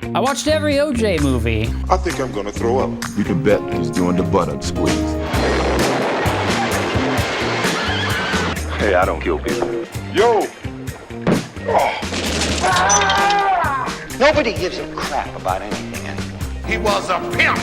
I watched every OJ movie. I think I'm gonna throw up. You can bet he's doing the buttock squeeze. Hey, I don't kill people. Yo! Nobody gives a crap about anything anymore. He was a pimp!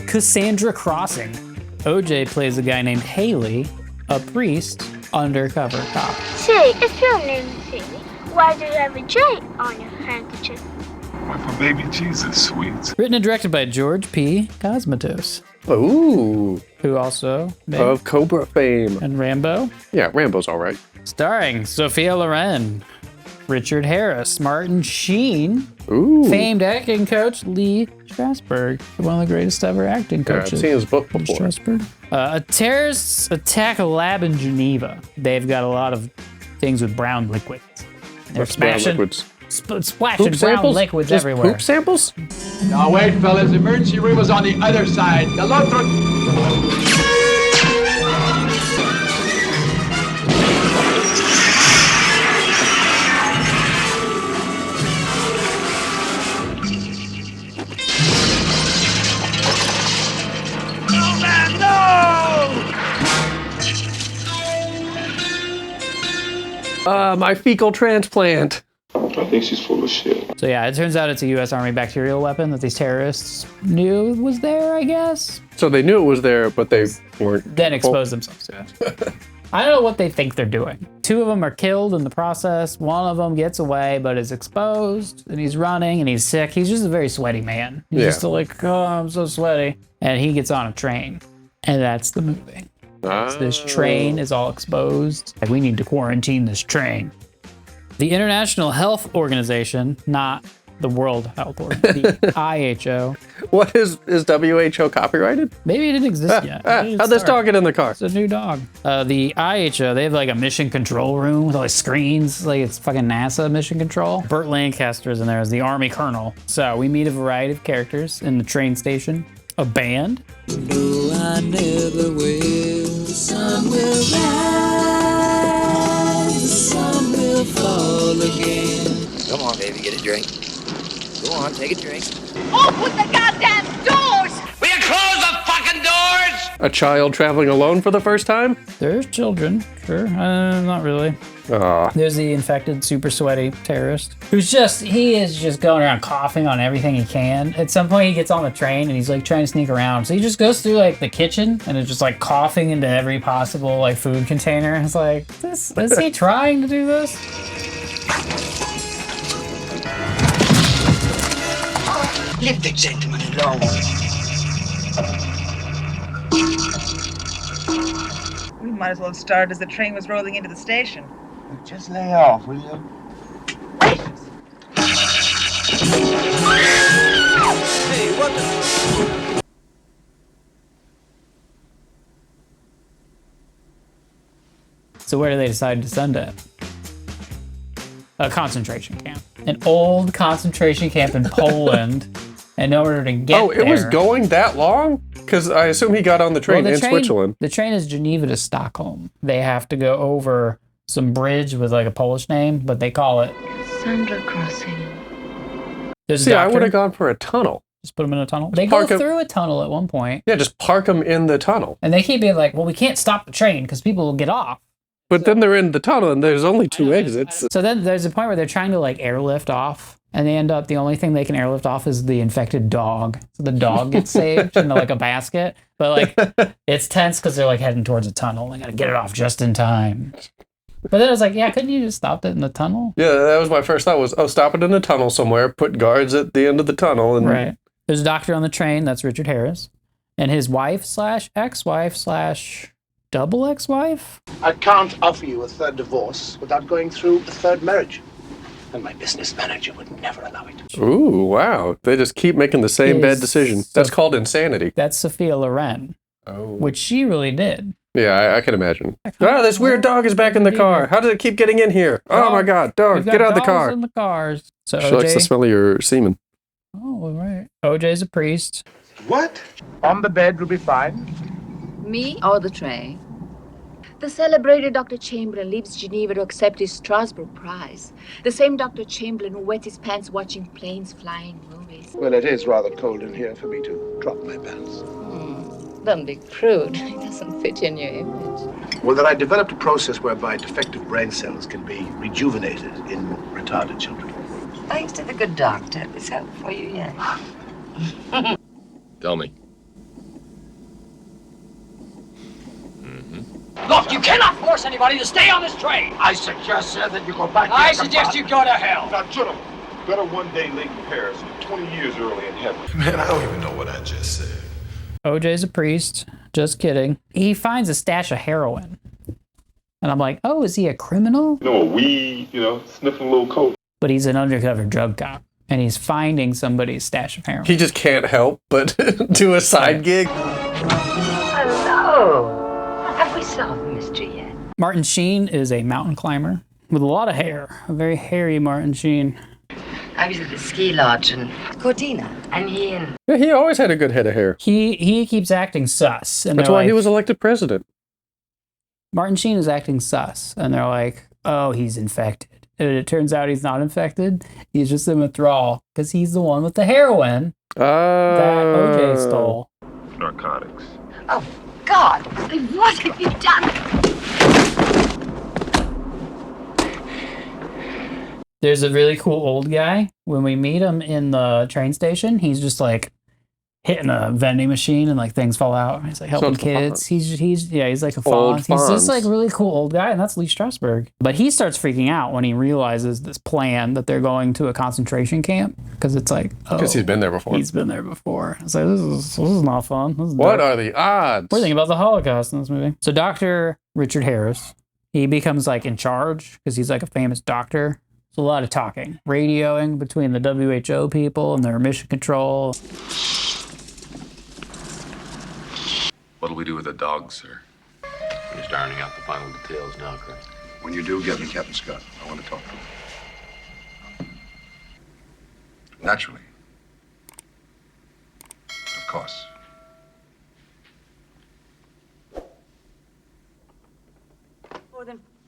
Cassandra Crossing. OJ plays a guy named Haley, a priest, undercover cop. Say, if your name is Haley, why do you have a J on your handkerchief? Why for baby Jesus, sweet. Written and directed by George P. Cosmatos, Ooh, who also made of Cobra fame. and Rambo. Yeah, Rambo's all right. Starring Sophia Loren, Richard Harris, Martin Sheen, Ooh. famed acting coach Lee Strasberg, one of the greatest ever acting Yeah, I've coaches. seen his book before. Strasberg. A terrorists attack a lab in Geneva. They've got a lot of things with brown liquids. They're What's brown smashing, liquids? splashing Poop brown samples? liquids Just everywhere. poop samples? Now wait, fellas. Emergency room is on the other side. The My fecal transplant. I think she's full of shit. So yeah, it turns out it's a U.S. Army bacterial weapon that these terrorists knew was there, I guess. So they knew it was there, but they weren't. Then exposed themselves to it. I don't know what they think they're doing. 2 of them are killed in the process. 1 of them gets away, but is exposed, and he's running, and he's sick. He's just a very sweaty man. He's Yeah. just like, oh, I'm so sweaty. And he gets on a train, and that's the movie. So this train is all exposed. Like, we need to quarantine this train. The International Health Organization, not the World Health Organization, the IHO. What is WHO copyrighted? Maybe it didn't exist yet. How'd this dog get in the car? It's a new dog. The IHO, they have like a mission control room with all these screens. Like it's fucking NASA mission control. Burt Lancaster is in there as the Army Colonel. So we meet a variety of characters in the train station. A band. No, I never will. The sun will rise, the sun will fall again. Come on, baby, get a drink. Go on, take a drink. Open the goddamn doors! Will you close the fucking doors? A child traveling alone for the first time? There's children, sure. Not really. There's the infected, super sweaty terrorist he is just going around coughing on everything he can. At some point, he gets on the train and he's like trying to sneak around. So he just goes through like the kitchen and is just like coughing into every possible like food container. It's like, is he trying to do this? Leave the gentleman alone. We might as well have started as the train was rolling into the station. Just lay off, will you? Hey, what the... So where do they decide to send it? A concentration camp. An old concentration camp in Poland. And in order to get Oh, it was going that long? Because I assume he got on the train in Switzerland. The train is Geneva to Stockholm. They have to go over some bridge with like a Polish name, but they call it Cassandra Crossing. There's a See, I doctor. would have gone for a tunnel. Just put them in a tunnel. They go through a tunnel at one point. Yeah, just park them in the tunnel. And they keep being like, well, we can't stop the train because people will get off. But then they're in the tunnel and there's only 2 exits. So then there's a point where they're trying to like airlift off. And they end up, the only thing they can airlift off is the infected dog. So the dog gets saved in like a basket. But like, it's tense because they're like heading towards a tunnel. They got to get it off just in time. But then I was like, yeah, couldn't you just stop it in the tunnel? Yeah, that was my first thought was, oh, stop it in a tunnel somewhere, put guards at the end of the tunnel. And Right. There's a doctor on the train, that's Richard Harris. And his wife / ex-wife / double ex-wife? I can't offer you a third divorce without going through a third marriage. And my business manager would never allow it. Ooh, wow. They just keep making the same bad decision. That's called insanity. That's Sophia Loren. Oh. Which she really did. Yeah, I can imagine. Oh, this weird dog is back in the car. How did it keep getting in here? Oh my God, dog, get out of the car. In the cars. So She likes the smell of your semen. Oh, right. OJ's a priest. What? On the bed will be fine. Me or the tray? The celebrated Dr. Chamberlain leaves Geneva to accept his Strasberg prize. The same Dr. Chamberlain who wet his pants watching planes flying movies. Well, it is rather cold in here for me to drop my pants. Don't be crude. It doesn't fit in your image. Well, that I developed a process whereby defective brain cells can be rejuvenated in retarded children. Thanks to the good doctor. This helped for you, yeah. Tell me. Look, you cannot force anybody to stay on this train. I suggest, sir, that you go back I suggest you go to hell. Now, gentlemen, better one day late in Paris than 20 years early in heaven. Man, I don't even know what I just said. OJ's a priest. Just kidding. He finds a stash of heroin. And I'm like, oh, is he a criminal? You know, a weed, sniffing a little coke. But he's an undercover drug cop. And he's finding somebody's stash of heroin. He just can't help but do a side gig. Hello. Have we solved the mystery yet? Martin Sheen is a mountain climber with a lot of hair. A very hairy Martin Sheen. I was at the ski lodge in Cortina, and Yeah, he always had a good head of hair. He keeps acting sus. And that's why he was elected president. Martin Sheen is acting sus. And they're like, oh, he's infected. And it turns out he's not infected. He's just in withdrawal because he's the one with the heroin that OJ stole. Narcotics. Oh, God! What have you done? There's a really cool old guy. When we meet him in the train station, he's just like hitting a vending machine and like things fall out. He's like helping kids. He's like a Fonz. He's just like really cool old guy, and that's Lee Strasberg. But he starts freaking out when he realizes this plan that they're going to a concentration camp because it's like because he's been there before. He's been there before. It's like this is not fun. This is what dark. are the odds? We're thinking about the Holocaust in this movie. So Dr. Richard Harris, he becomes like in charge because he's like a famous doctor. It's a lot of talking, radioing between the WHO people and their mission control. What'll we do with the dog, sir? I'm just ironing out the final details now, Colonel. When you do, get me Captain Scott. I want to talk to him. Naturally. Of course.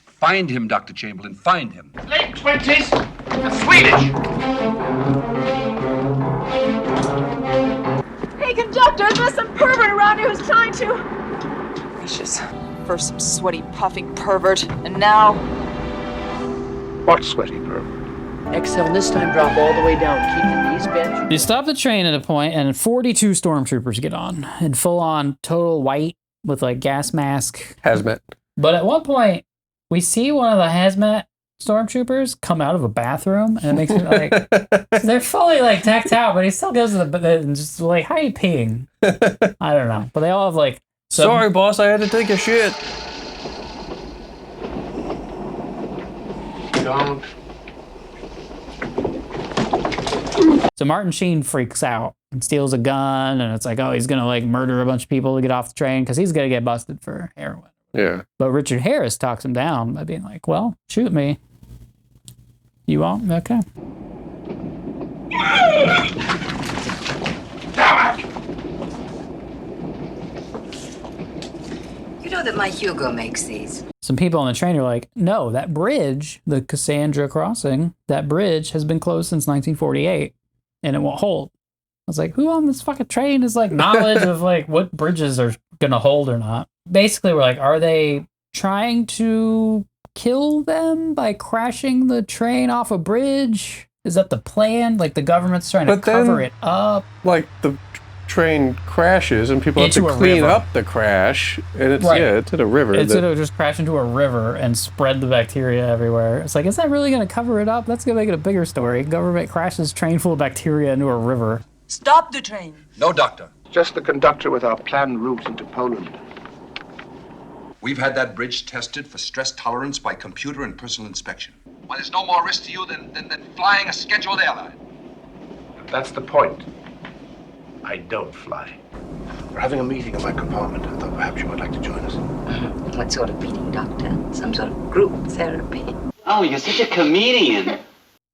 Find him, Dr. Chamberlain. Find him. Late 20s. Swedish. Hey, conductor, there's some pervert around here who's trying to... Gracious. First some sweaty, puffing pervert, and now... What sweaty pervert? Exhale this time, drop all the way down. Keep the knees bent. You stop the train at a point, and 42 stormtroopers get on in full-on total white with like gas mask. Hazmat. But at one point, we see one of the hazmat stormtroopers come out of a bathroom, and it makes me like they're fully like decked out, but he still goes to the and just like, how are you peeing? I don't know, but they all have like. Sorry, boss, I had to take a shit. Don't. So Martin Sheen freaks out and steals a gun, and it's like, oh, he's gonna like murder a bunch of people to get off the train because he's gonna get busted for heroin. Yeah. But Richard Harris talks him down by being like, well, shoot me. You won't? Okay. You know that my Hugo makes these. Some people on the train are like, no, that bridge, the Cassandra Crossing, that bridge has been closed since 1948 and it won't hold. I was like, who on this fucking train is like knowledge of like what bridges are gonna hold or not? Basically, we're like, are they trying to kill them by crashing the train off a bridge? Is that the plan? Like the government's trying to cover it up? Like the train crashes and people have to clean up the crash, and it's it's in a river. It's gonna just crash into a river and spread the bacteria everywhere. It's like, is that really gonna cover it up? That's gonna make it a bigger story. Government crashes train full of bacteria into a river. Stop the train. No, Doctor. Just the conductor with our planned route into Poland. We've had that bridge tested for stress tolerance by computer and personal inspection. Well, there's no more risk to you than flying a scheduled airline. That's the point. I don't fly. We're having a meeting in my compartment. I thought perhaps you would like to join us. What sort of meeting, Doctor? Some sort of group therapy? Oh, you're such a comedian.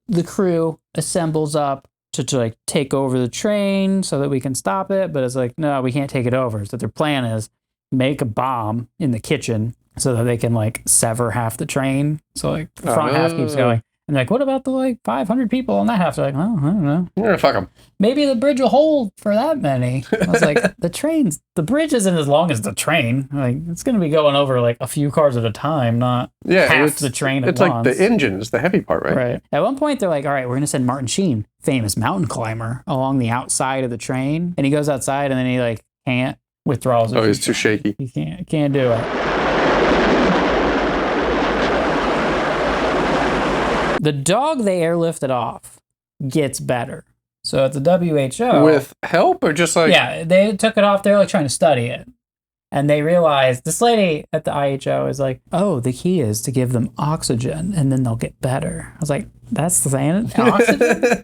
The crew assembles up to like take over the train so that we can stop it, but it's like, no, we can't take it over. So their plan is make a bomb in the kitchen, so that they can like sever half the train. So like the front half keeps going. And like, what about the like 500 people on that half? They're like, oh, I don't know. Yeah, fuck them. Maybe the bridge will hold for that many. I was like, the bridge isn't as long as the train. Like, it's going to be going over like a few cars at a time, not half the train at once. It's like the engine is the heavy part, right? Right. At one point, they're like, all right, we're going to send Martin Sheen, famous mountain climber, along the outside of the train. And he goes outside and then he like can't withdraws. Oh, he's too shaky. He can't do it. The dog they airlifted off gets better. So at the WHO... With help or just like... Yeah, they took it off. They're like trying to study it. And they realized, this lady at the IHO is like, oh, the key is to give them oxygen and then they'll get better. I was like, that's the oxygen?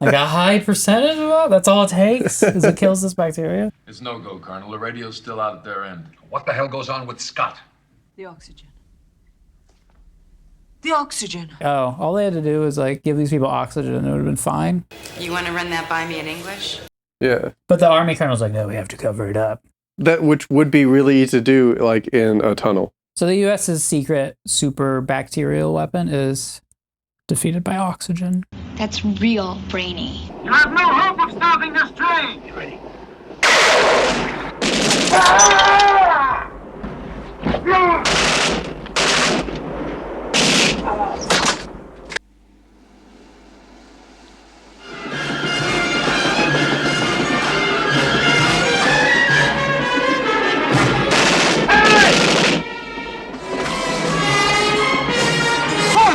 Like a high percentage of it? That's all it takes? Because it kills this bacteria? It's no go, Colonel. The radio's still out at their end. What the hell goes on with Scott? The oxygen. The oxygen. Oh, all they had to do was like give these people oxygen and it would have been fine. You want to run that by me in English? Yeah. But the Army colonel's like, no, we have to cover it up. That which would be really easy to do like in a tunnel. So the U.S.'s secret super bacterial weapon is defeated by oxygen. That's real brainy. You have no hope of stopping this train! You ready?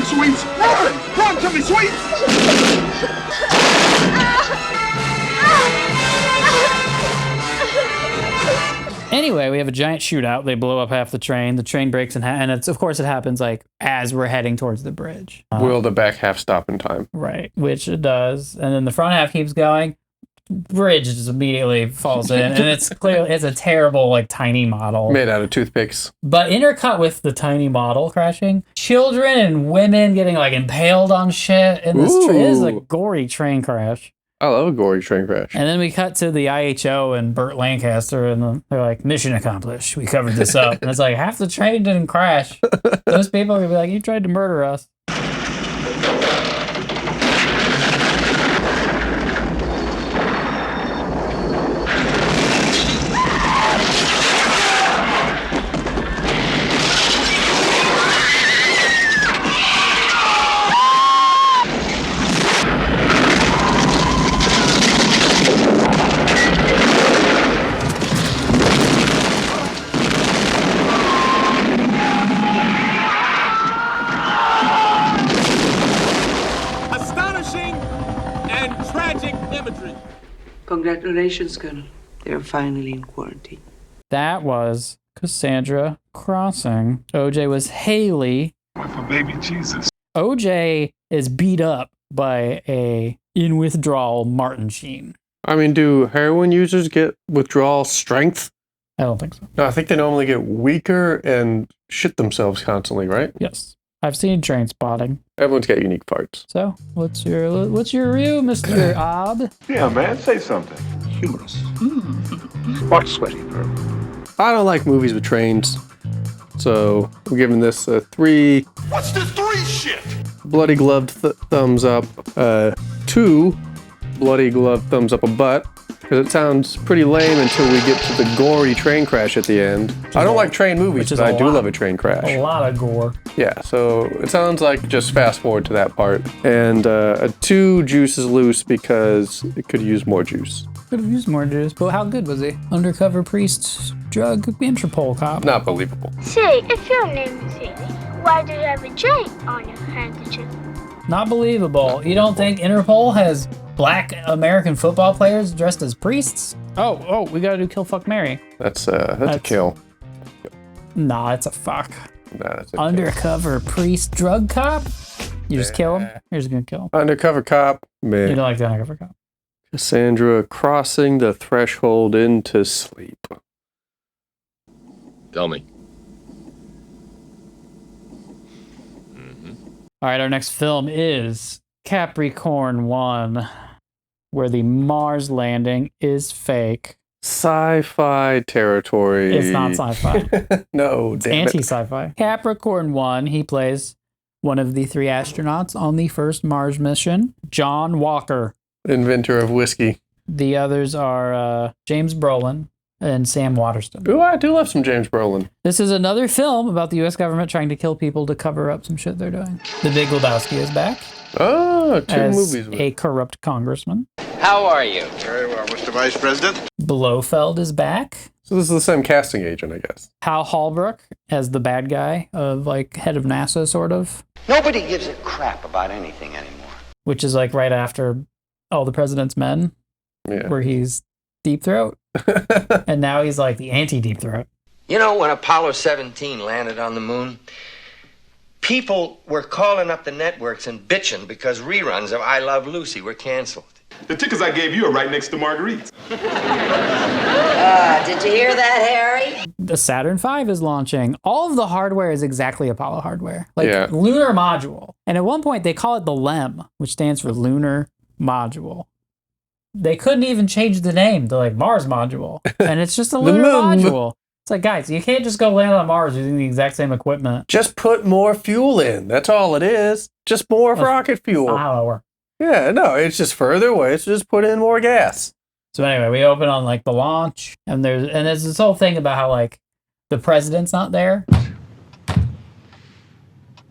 Sweets! Run to me, Sweets! Anyway, we have a giant shootout. They blow up half the train. The train breaks in half, and of course it happens like as we're heading towards the bridge. Will the back half stop in time? Right, which it does, and then the front half keeps going. Bridge just immediately falls in, and it's a terrible like tiny model made out of toothpicks. But intercut with the tiny model crashing, children and women getting like impaled on shit, and this is a gory train crash. I love a gory train crash. And then we cut to the IHO and Burt Lancaster, and they're like, "Mission accomplished. We covered this up." And it's like half the train didn't crash. Those people are gonna be like, "You tried to murder us." Congratulations, Colonel. They're finally in quarantine. That was Cassandra Crossing. OJ was Haley. For baby Jesus. OJ is beat up by a in withdrawal Martin Sheen. I mean, do heroin users get withdrawal strength? I don't think so. No, I think they normally get weaker and shit themselves constantly, right? Yes. I've seen Train Spotting. Everyone's got unique parts. So, what's your review, Mr. Obb? Yeah, man, say something. Humorous. Watch Sweaty, bro. I don't like movies with trains, so I'm giving this a 3. What's this 3 shit? Bloody gloved thumbs up. 2 bloody gloved thumbs up a butt. Because it sounds pretty lame until we get to the gory train crash at the end. I don't like train movies, but I do love a train crash. A lot of gore. Yeah, so it sounds like just fast forward to that part. And a 2 juice is loose because it could use more juice. Could have used more juice, but how good was he? Undercover priest, drug, Interpol cop. Not believable. Say, if your name is Haley, why do you have a J on your handkerchief? Not believable. You don't think Interpol has black American football players dressed as priests? Oh, we gotta do kill, fuck, marry. That's a kill. Nah, it's a fuck. Nah, that's a Undercover priest drug cop? You just kill him? You're just gonna kill him. Undercover cop, man. You don't like the undercover cop? Cassandra crossing the threshold into sleep. Tell me. All right, our next film is Capricorn One, where the Mars landing is fake. sci-fi territory. It's not sci-fi. No, It's damn it. anti-sci-fi. Capricorn One, he plays one of the 3 astronauts on the first Mars mission, John Walker. Inventor of whiskey. The others are James Brolin and Sam Waterston. Ooh, I do love some James Brolin. This is another film about the U.S. government trying to kill people to cover up some shit they're doing. The Big Lebowski is back. Oh, 2 as movies. a corrupt congressman. How are you? Very well, Mr. Vice President. Blofeld is back. So this is the same casting agent, I guess. Hal Holbrook as the bad guy of like head of NASA, sort of. Nobody gives a crap about anything anymore. Which is like right after All the President's Men, where he's Deep Throat. And now he's like the anti-Deep Throat. You know, when Apollo 17 landed on the moon, people were calling up the networks and bitching because reruns of I Love Lucy were canceled. The tickets I gave you are right next to Marguerite's. Did you hear that, Harry? The Saturn V is launching. All of the hardware is exactly Apollo hardware. Like lunar module. And at one point they call it the LEM, which stands for Lunar Module. They couldn't even change the name to like Mars Module. And it's just a lunar module. It's like, guys, you can't just go land on Mars using the exact same equipment. Just put more fuel in. That's all it is. Just more rocket fuel. That's not how it works. Yeah, no, it's just further away. It's just put in more gas. So anyway, we open on like the launch, and there's this whole thing about how like the president's not there.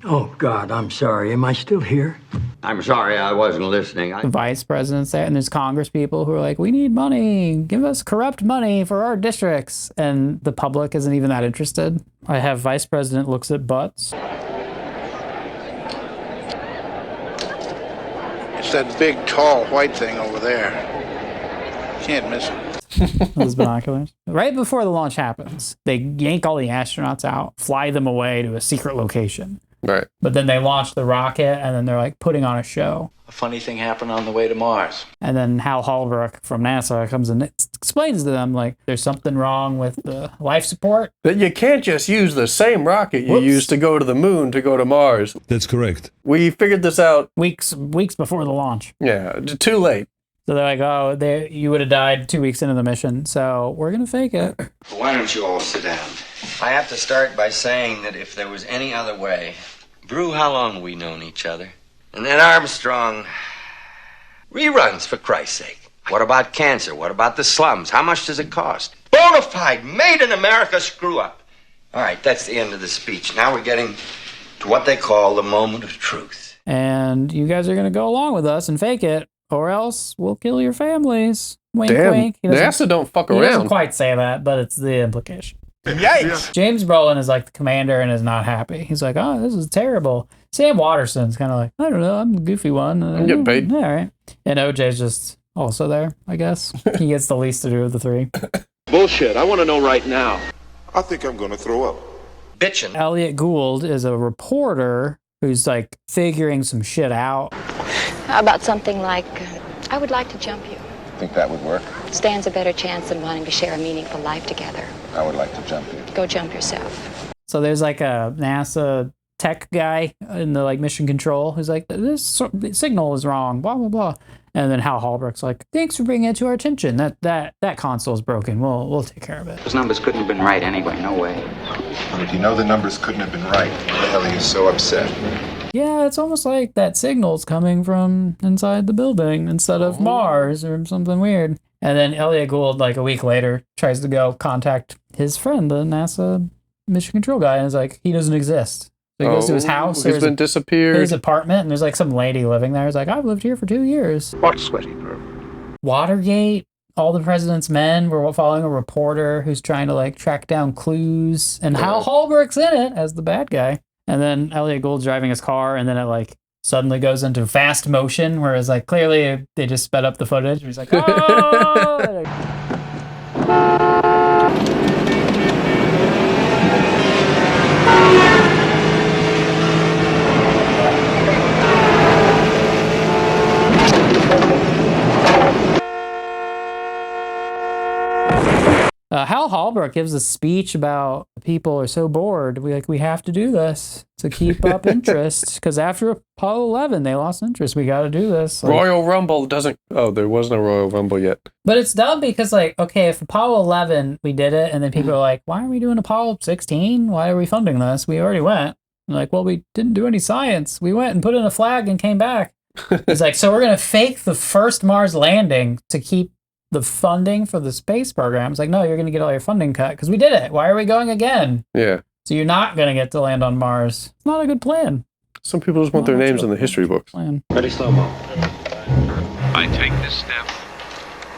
Oh God, I'm sorry. Am I still here? I'm sorry, I wasn't listening. The vice president's there, and there's Congress people who are like, we need money. Give us corrupt money for our districts. And the public isn't even that interested. I have vice president looks at butts. It's that big, tall, white thing over there. Can't miss it. Those binoculars. Right before the launch happens, they yank all the astronauts out, fly them away to a secret location. Right. But then they launch the rocket, and then they're like putting on a show. A funny thing happened on the way to Mars. And then Hal Holbrook from NASA comes and explains to them, like, there's something wrong with the life support. That you can't just use the same rocket you used to go to the moon to go to Mars. That's correct. We figured this out weeks before the launch. Yeah, too late. So they're like, oh, you would have died 2 weeks into the mission, so we're going to fake it. Why don't you all sit down? I have to start by saying that if there was any other way, Brew, how long have we known each other? And then Armstrong, reruns for Christ's sake. What about cancer? What about the slums? How much does it cost? Bona fide, made in America screw up. All right, that's the end of the speech. Now we're getting to what they call the moment of truth. And you guys are going to go along with us and fake it, or else we'll kill your families. Wink, Damn, wink. NASA don't fuck around. He doesn't quite say that, but it's the implication. Yikes! James Brolin is like the commander and is not happy. He's like, oh, this is terrible. Sam Waterston's kind of like, I don't know, I'm the goofy one. I'm getting paid. All right. And OJ's just also there, I guess. He gets the least to do of the 3. Bullshit. I want to know right now. I think I'm going to throw up. Bitchin'. Elliot Gould is a reporter who's like figuring some shit out. How about something like, I would like to jump you. Think that would work? Stands a better chance than wanting to share a meaningful life together. I would like to jump you. Go jump yourself. So there's like a NASA tech guy in the like mission control who's like, this signal is wrong, blah, blah, blah. And then Hal Holbrook's like, thanks for bringing it to our attention. That console's broken. We'll take care of it. Those numbers couldn't have been right anyway. No way. But if you know the numbers couldn't have been right, why the hell are you so upset? Yeah, it's almost like that signal's coming from inside the building instead of Mars or something weird. And then Elliot Gould, like a week later, tries to go contact his friend, the NASA mission control guy, and is like, he doesn't exist. So he goes to his house. He's been disappeared. His apartment, and there's like some lady living there. He's like, I've lived here for 2 years. What sweaty bro? Watergate, All the President's Men, we're following a reporter who's trying to like track down clues, and Hal Holbrook's in it as the bad guy. And then Elliot Gould's driving his car, and then it like suddenly goes into fast motion, whereas like clearly they just sped up the footage. He's like, oh! Hal Holbrook gives a speech about people are so bored. We have to do this to keep up interest because after Apollo 11 they lost interest. We got to do this. Royal Rumble doesn't. Oh, there wasn't a Royal Rumble yet. But it's dumb because okay, if Apollo 11 we did it, and then people are like, why are we doing Apollo 16? Why are we funding this? We already went. I'm like, well, we didn't do any science. We went and put in a flag and came back. He's like, so we're gonna fake the first Mars landing to keep the funding for the space program. It's like, no, you're going to get all your funding cut because we did it. Why are we going again? Yeah. So you're not going to get to land on Mars. It's not a good plan. Some people just want their names in the history books. Ready, slow-mo. I take this step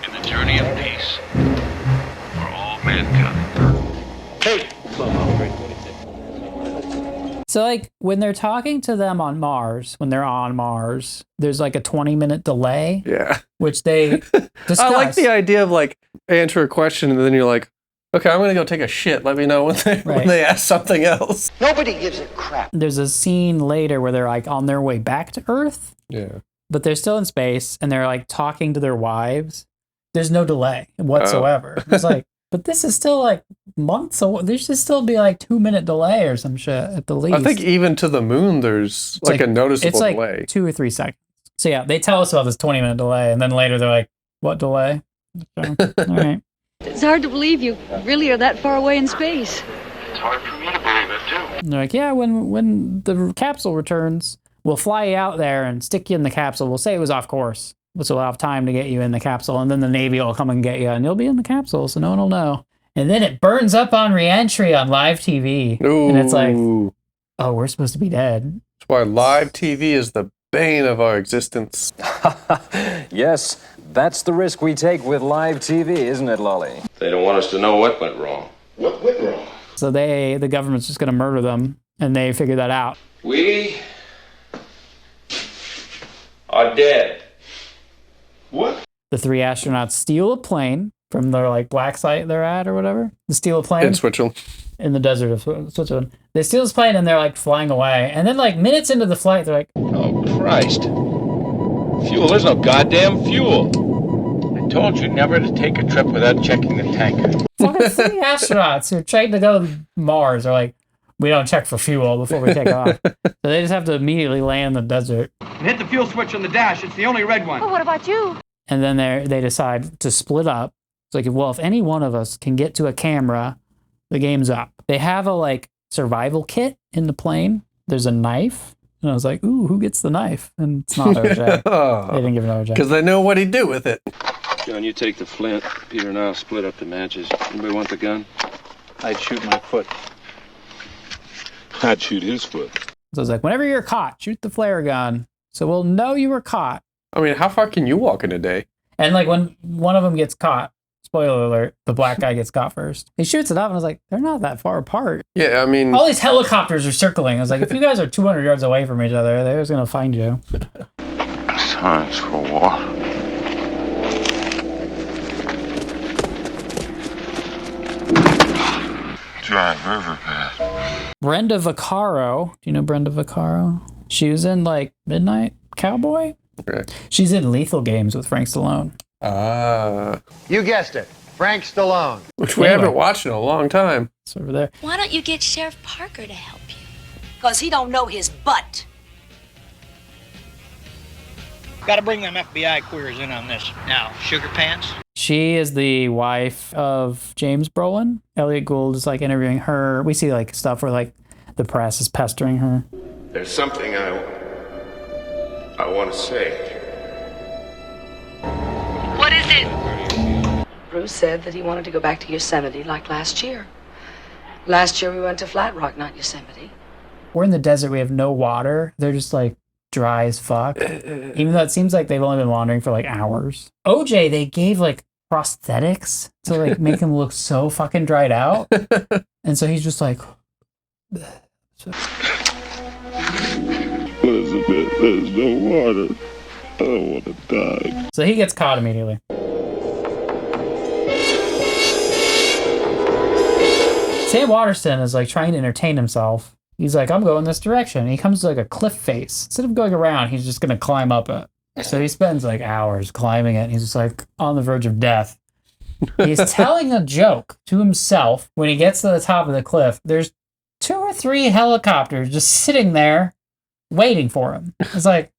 in the journey of peace for all mankind. Hey, slow-mo. So when they're talking to them on Mars, when they're on Mars, there's a 20-minute delay. Yeah. Which they discuss. I like the idea of answer a question and then you're like, okay, I'm going to go take a shit. Let me know when they ask something else. Nobody gives a crap. There's a scene later where they're on their way back to Earth. Yeah. But they're still in space and they're talking to their wives. There's no delay whatsoever. Oh. It's but this is still months away. There should still be 2-minute delay or some shit at the least. I think even to the moon, there's a noticeable delay. It's 2 or 3 seconds. So yeah, they tell us about this 20-minute delay, and then later they're like, what delay? So, all right. It's hard to believe you really are that far away in space. It's hard for me to believe it, too. And they're like, yeah, when the capsule returns, we'll fly you out there and stick you in the capsule. We'll say it was off course. So we'll have time to get you in the capsule, and then the Navy will come and get you, and you'll be in the capsule, so no one will know. And then it burns up on re-entry on live TV. Ooh. And it's oh, we're supposed to be dead. That's why live TV is the bane of our existence. Yes, that's the risk we take with live TV, isn't it, Lolly? They don't want us to know what went wrong. What went wrong? So the government's just going to murder them, and they figure that out. We are dead. What? The 3 astronauts steal a plane from their black site they're at or whatever. They steal a plane in Switzerland, in the desert of Switzerland. They steal this plane and they're flying away. And then minutes into the flight, they're like, "Oh Christ! Fuel? There's no goddamn fuel." I told you never to take a trip without checking the tanker. Fucking 3 astronauts who are trying to go to Mars are like, we don't check for fuel before we take off. So they just have to immediately land in the desert. Hit the fuel switch on the dash. It's the only red one. Well, what about you? And then they decide to split up. It's if any one of us can get to a camera, the game's up. They have a survival kit in the plane. There's a knife. And I was like, ooh, who gets the knife? And it's not OJ. They didn't give it OJ. Because they know what he'd do with it. John, you take the flint. Peter and I'll split up the matches. Anybody want the gun? I'd shoot my foot. I'd shoot his foot. So I was like, whenever you're caught, shoot the flare gun. So we'll know you were caught. I mean, how far can you walk in a day? And when one of them gets caught, spoiler alert, the black guy gets caught first. He shoots it up and I was like, they're not that far apart. Yeah, I mean... all these helicopters are circling. I was like, if you guys are 200 yards away from each other, they're just going to find you. Times for war. Giant river path. Brenda Vaccaro. Do you know Brenda Vaccaro? She was in Midnight Cowboy. Okay. She's in Lethal Games with Frank Stallone. You guessed it. Frank Stallone. Which we haven't watched in a long time. It's over there. Why don't you get Sheriff Parker to help you? Because he don't know his butt. Gotta bring them FBI queers in on this. Now, Sugar Pants. She is the wife of James Brolin. Elliot Gould is interviewing her. We see stuff where the press is pestering her. There's something I want to say. What is it? Bruce said that he wanted to go back to Yosemite like last year. Last year we went to Flat Rock, not Yosemite. We're in the desert. We have no water. They're just dry as fuck. Even though it seems like they've only been wandering for hours. OJ, they gave prosthetics to make him look so fucking dried out. And so he's just Elizabeth, there's no water. I don't want to die. So he gets caught immediately. Sam Waterston is trying to entertain himself. He's I'm going this direction. He comes to a cliff face. Instead of going around, he's just going to climb up it. So he spends hours climbing it. And he's just on the verge of death. He's telling a joke to himself when he gets to the top of the cliff. There's 2 or 3 helicopters just sitting there waiting for him. It's like,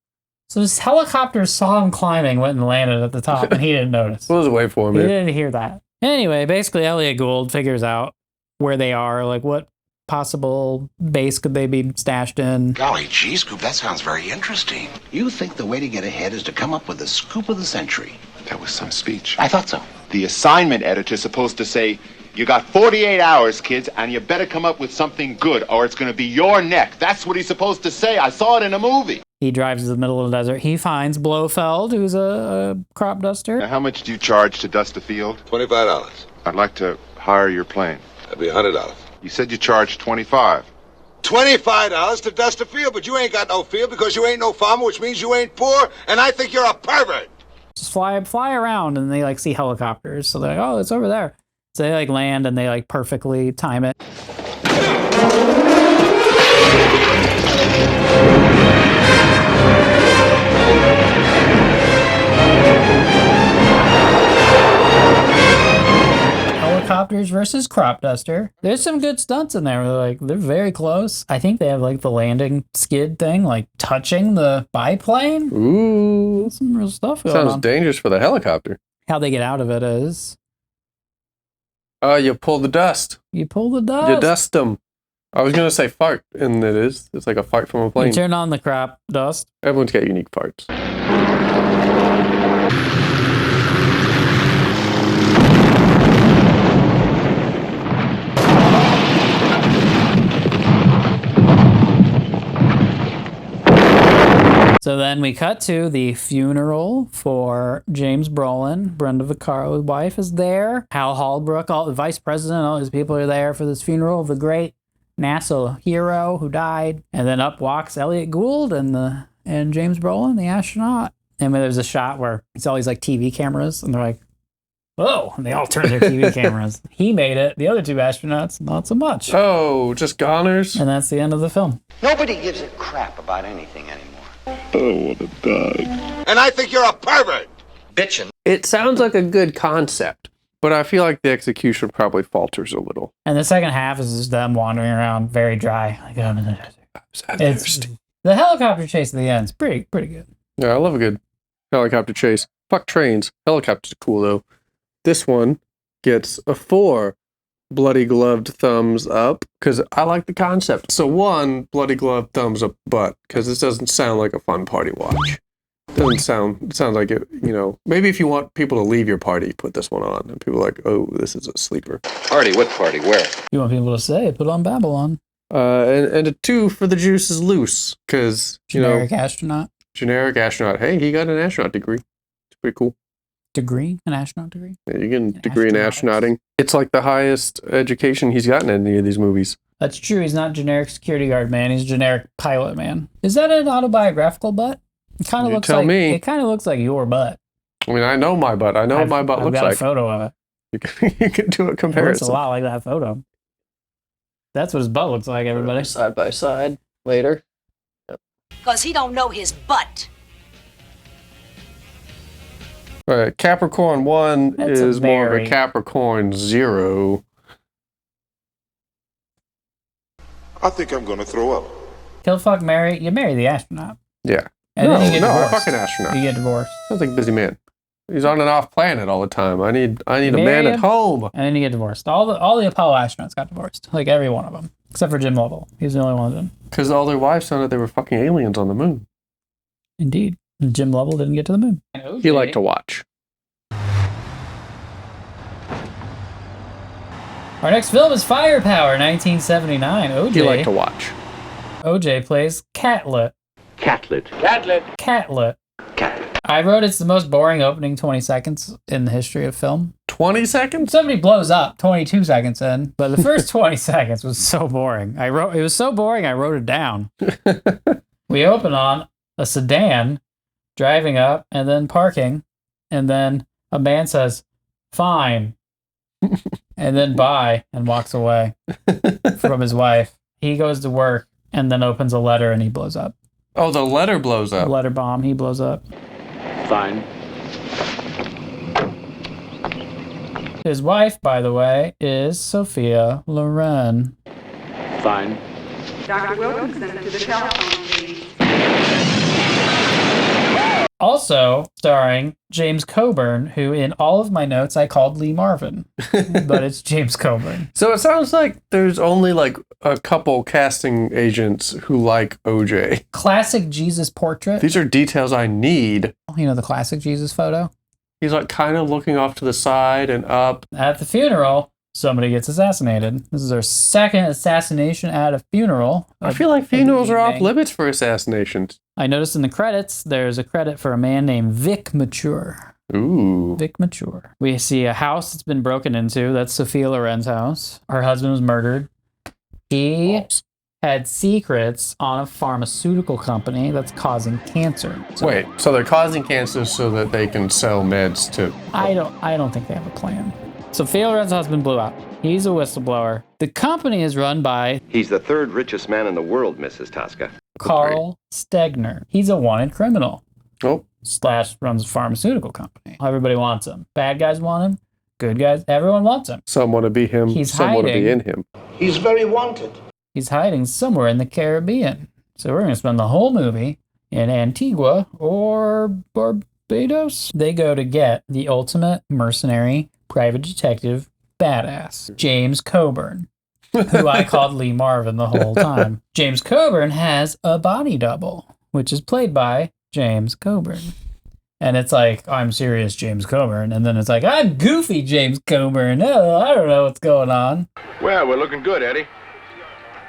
so this helicopter saw him climbing, went and landed at the top, and he didn't notice. What was waiting for him? He didn't hear that. Anyway, basically, Elliot Gould figures out where they are, like what possible base could they be stashed in. Golly gee, Scoop, that sounds very interesting. You think the way to get ahead is to come up with the scoop of the century? That was some speech. I thought so. The assignment editor's supposed to say, you got 48 hours, kids, and you better come up with something good, or it's going to be your neck. That's what he's supposed to say. I saw it in a movie. He drives to the middle of the desert. He finds Blofeld, who's a crop duster. Now, how much do you charge to dust a field? $25. I'd like to hire your plane. That'd be $100. You said you charged $25. $25 to dust a field, but you ain't got no field because you ain't no farmer, which means you ain't poor, and I think you're a pervert. Just fly around, and they like see helicopters. So they're like, oh, it's over there. So they like land, and they like perfectly time it. Helicopters versus crop duster. There's some good stunts in there. They're very close. I think they have like the landing skid thing, like touching the biplane. Ooh, there's some real stuff going on. Sounds dangerous for the helicopter. How they get out of it is, you pull the dust. You pull the dust. You dust them. I was gonna say fart, and it is. It's like a fart from a plane. You turn on the crop dust. Everyone's got unique farts. So then we cut to the funeral for James Brolin. Brenda Vaccaro's wife is there. Hal Holbrook, all the vice president, all his people are there for this funeral of the great NASA hero who died. And then up walks Elliot Gould and James Brolin, the astronaut. And there's a shot where it's all these like TV cameras, and they're like, "Oh!" And they all turn their TV cameras. He made it. The other 2 astronauts, not so much. Oh, just goners. And that's the end of the film. Nobody gives a crap about anything anymore. Oh, what a die. And I think you're a pervert. Bitchin'. It sounds like a good concept, but I feel like the execution probably falters a little. And the second half is just them wandering around, very dry. Like, it's the helicopter chase at the end is pretty good. Yeah, I love a good helicopter chase. Fuck trains. Helicopters are cool though. This one gets a 4 bloody gloved thumbs up because I like the concept. So 1 bloody gloved thumbs up butt because this doesn't sound like a fun party watch. It sounds like it, maybe if you want people to leave your party, put this one on. And people are like, oh, this is a sleeper. Party? What party? Where? You want people to say, put on Babylon. And a 2 for the juice is loose because, Generic astronaut. Generic astronaut. Hey, he got an astronaut degree. It's pretty cool. Degree? An astronaut degree? Yeah, you get a degree in astronauting. It's like the highest education he's gotten in any of these movies. That's true. He's not generic security guard man. He's generic pilot man. Is that an autobiographical butt? It kind of looks like me. It kind of looks like your butt. I mean, I know my butt. I know what my butt looks like. I've got a photo of it. You can do a comparison. It looks a lot like that photo. That's what his butt looks like, everybody. Side by side later. Because he don't know his butt. Capricorn One is more of a Capricorn 0. I think I'm going to throw up. Kill, fuck, marry. You marry the astronaut. Yeah. And then you get divorced. I'm fucking astronaut. You get divorced. Sounds like a busy man. He's on and off planet all the time. I need a man at home. And then you get divorced. All the Apollo astronauts got divorced. Like every one of them. Except for Jim Lovell. He's the only one of them. Because all their wives found out they were fucking aliens on the moon. Indeed. And Jim Lovell didn't get to the moon. He liked to watch. Our next film is Firepower, 1979. OJ. He liked to watch. OJ plays Catlet. Catlet. Catlet. I wrote it's the most boring opening 20 seconds in the history of film. 20 seconds? Somebody blows up 22 seconds in, but the first 20 seconds was so boring. It was so boring I wrote it down. We open on a sedan driving up and then parking, and then a man says, "Fine." And then bye and walks away from his wife. He goes to work and then opens a letter and he blows up. Oh, the letter blows up. Letter bomb, he blows up. Fine. His wife, by the way, is Sophia Loren. Fine. Dr. Wilkinson to the telephone, please. Also starring James Coburn, who in all of my notes I called Lee Marvin, but it's James Coburn. So it sounds like there's only like a couple casting agents who like OJ. Classic Jesus portrait. These are details I need. You know the classic Jesus photo? He's like kind of looking off to the side and up. At the funeral, somebody gets assassinated. This is our second assassination at a funeral. I feel like funerals are off limits for assassinations. I noticed in the credits, there's a credit for a man named Vic Mature. Ooh. Vic Mature. We see a house that's been broken into. That's Sophia Loren's house. Her husband was murdered. He had secrets on a pharmaceutical company that's causing cancer. Wait, so they're causing cancer so that they can sell meds to... I don't think they have a plan. Sophia Loren's husband blew up. He's a whistleblower. The company is run by... He's the third richest man in the world, Mrs. Tosca. Carl Stegner. He's a wanted criminal. Oh. / runs a pharmaceutical company. Everybody wants him. Bad guys want him. Good guys. Everyone wants him. Some want to be him. Some want to be in him. He's very wanted. He's hiding somewhere in the Caribbean. So we're going to spend the whole movie in Antigua or Barbados. They go to get the ultimate mercenary, private detective, badass, James Coburn, who I called Lee Marvin the whole time. James Coburn has a body double, which is played by James Coburn. And it's like, I'm serious James Coburn. And then it's like, I'm goofy James Coburn. Oh, I don't know what's going on. Well, we're looking good, Eddie.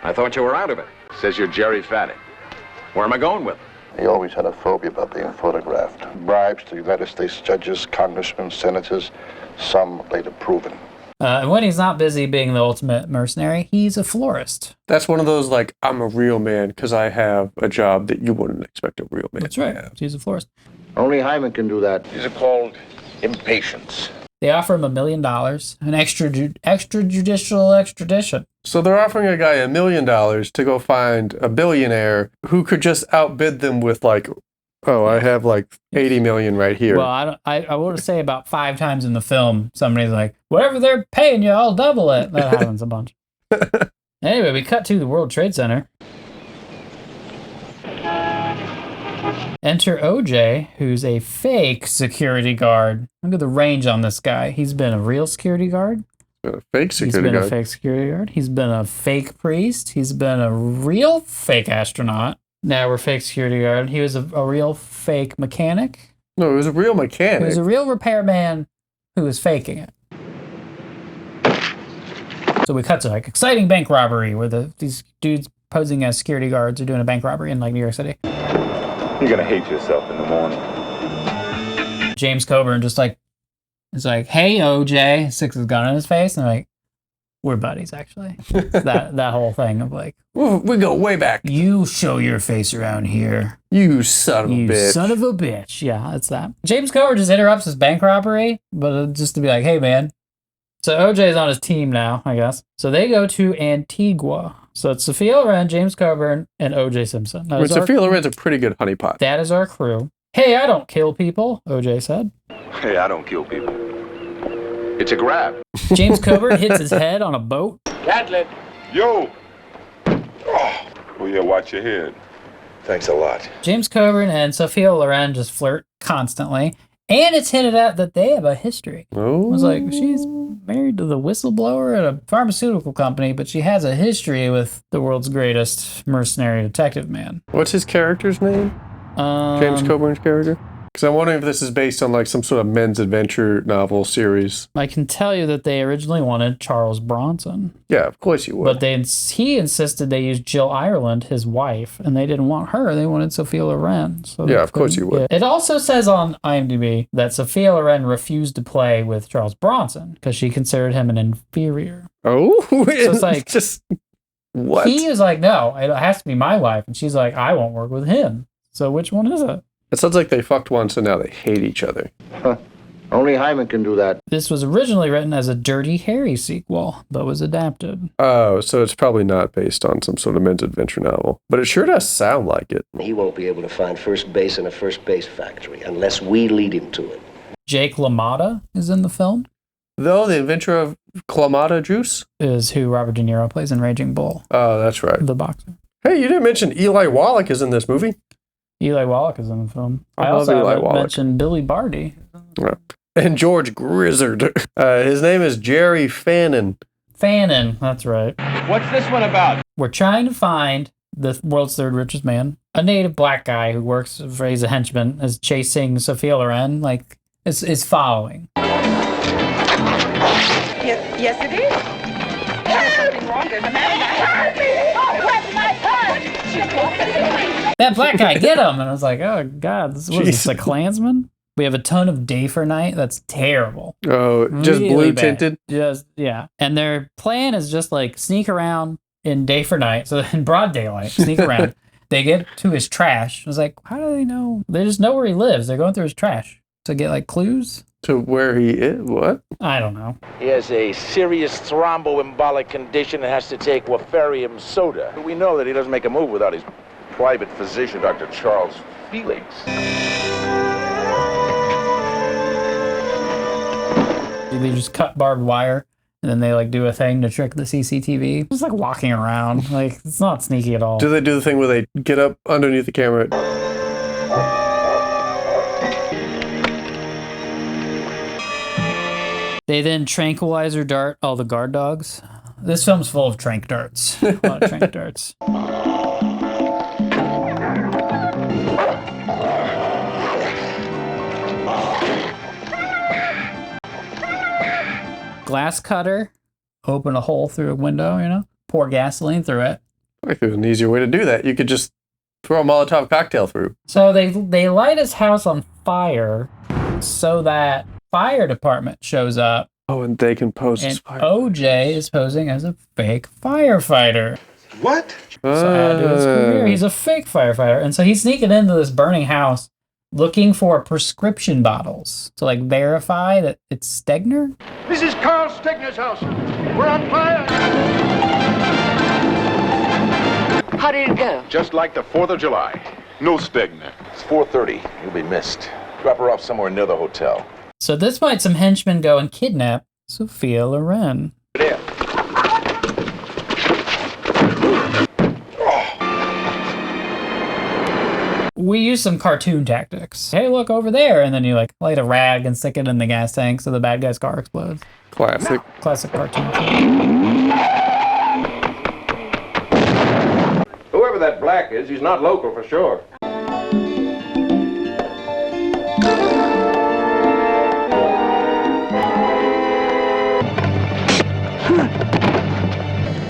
I thought you were out of it. Says you're Jerry Fatty. Where am I going with it? He always had a phobia about being photographed. Bribes to United States judges, congressmen, senators, some later proven. And when he's not busy being the ultimate mercenary, he's a florist. That's one of those, like, I'm a real man because I have a job that you wouldn't expect a real man That's right. to have. He's a florist. Only Hyman can do that. These are called impatience. They offer him $1 million, an extrajudicial extradition. So they're offering a guy $1 million to go find a billionaire who could just outbid them with like, oh, I have like 80 million right here. Well, I want to say about 5 times in the film, somebody's like, whatever they're paying you, I'll double it. That happens a bunch. Anyway, we cut to the World Trade Center. Enter OJ, who's a fake security guard. Look at the range on this guy. He's been a real security guard. A fake security guard. He's been guard. a fake security guard. He's been a fake priest. He's been a real fake astronaut. Now we're fake security guard. He was a real fake mechanic. No, he was a real mechanic. He was a real repairman who was faking it. So we cut to like exciting bank robbery where these dudes posing as security guards are doing a bank robbery in like New York City. You're gonna hate yourself in the morning. James Coburn just like is like, "Hey OJ," sticks his gun in his face, and I'm like, "We're buddies, actually." that whole thing of like, we go way back. You show your face around here, you son of a bitch. Son of a bitch. Yeah, it's that. James Coburn just interrupts his bank robbery, but just to be like, "Hey man." So OJ's on his team now, I guess. So they go to Antigua. So it's Sophia Loren, James Coburn, and O.J. Simpson. Sophia Loren's a pretty good honeypot. That is our crew. Hey, I don't kill people, O.J. said. Hey, I don't kill people. It's a grab. James Coburn hits his head on a boat. Catlin. Yo. Oh, well, yeah, watch your head. Thanks a lot. James Coburn and Sophia Loren just flirt constantly. And it's hinted at that they have a history. Oh. I was like, she's married to the whistleblower at a pharmaceutical company, but she has a history with the world's greatest mercenary detective man. What's his character's name? James Coburn's character? Because I'm wondering if this is based on like some sort of men's adventure novel series. I can tell you that they originally wanted Charles Bronson. Yeah, of course you would. But he insisted they use Jill Ireland, his wife, and they didn't want her. They wanted Sophia Loren. So yeah, of course you would. Yeah. It also says on IMDb that Sophia Loren refused to play with Charles Bronson because she considered him an inferior. Oh? So it's like, just what? He is like, no, it has to be my wife. And she's like, I won't work with him. So which one is it? It sounds like they fucked once and now they hate each other. Huh. Only Hyman can do that. This was originally written as a Dirty Harry sequel, but was adapted. Oh, so it's probably not based on some sort of men's adventure novel. But it sure does sound like it. He won't be able to find first base in a first base factory unless we lead him to it. Jake LaMotta is in the film. Though the adventure of Clamato Juice is who Robert De Niro plays in Raging Bull. Oh, that's right. The boxer. Hey, you didn't mention Eli Wallach is in this movie. Eli Wallach is in the film. I also love Eli haven't Wallach. mentioned Billy Barty. Yeah. And George Grizzard. His name is Jerry Fannin. Fannin, that's right. What's this one about? We're trying to find the world's third richest man. A native black guy who works for, he's a henchman, is chasing Sophia Loren, like, is following. Yes, it is. There's something wrong. There's a man. Help me! Oh, where's my purse? That black guy, get him! And I was like, oh, God, what is this, a Klansman? We have a ton of day for night. That's terrible. Oh, just Really blue bad. tinted? Just, yeah. And their plan is just like sneak around in day for night. So in broad daylight, sneak around. They get to his trash. I was like, how do they know? They just know where he lives. They're going through his trash to get like clues. To where he is? What? I don't know. He has a serious thromboembolic condition and has to take warfarium soda. We know that he doesn't make a move without his private physician, Dr. Charles Felix. They just cut barbed wire and then they like do a thing to trick the CCTV. Just like walking around. Like, it's not sneaky at all. Do they do the thing where they get up underneath the camera? They then tranquilizer dart all the guard dogs. This film's full of trank darts. A lot of trank darts. Glass cutter, open a hole through a window, you know, pour gasoline through it. If there was an easier way to do that, you could just throw a Molotov cocktail through. So they light his house on fire so that fire department shows up. Oh, and they can pose and as fire. OJ is posing as a fake firefighter. What? So add to his career, he's a fake firefighter. And so he's sneaking into this burning house looking for prescription bottles to like verify that it's Stegner. This is Carl Stegner's house. We're on fire. How did it go? Just like the 4th of July. No Stegner. It's 4:30. You'll be missed. Drop her off somewhere near the hotel. So this might some henchmen go and kidnap Sophia Loren. There. We use some cartoon tactics. Hey, look over there, and then you like light a rag and stick it in the gas tank so the bad guy's car explodes. Classic cartoon. Whoever that black is, he's not local for sure.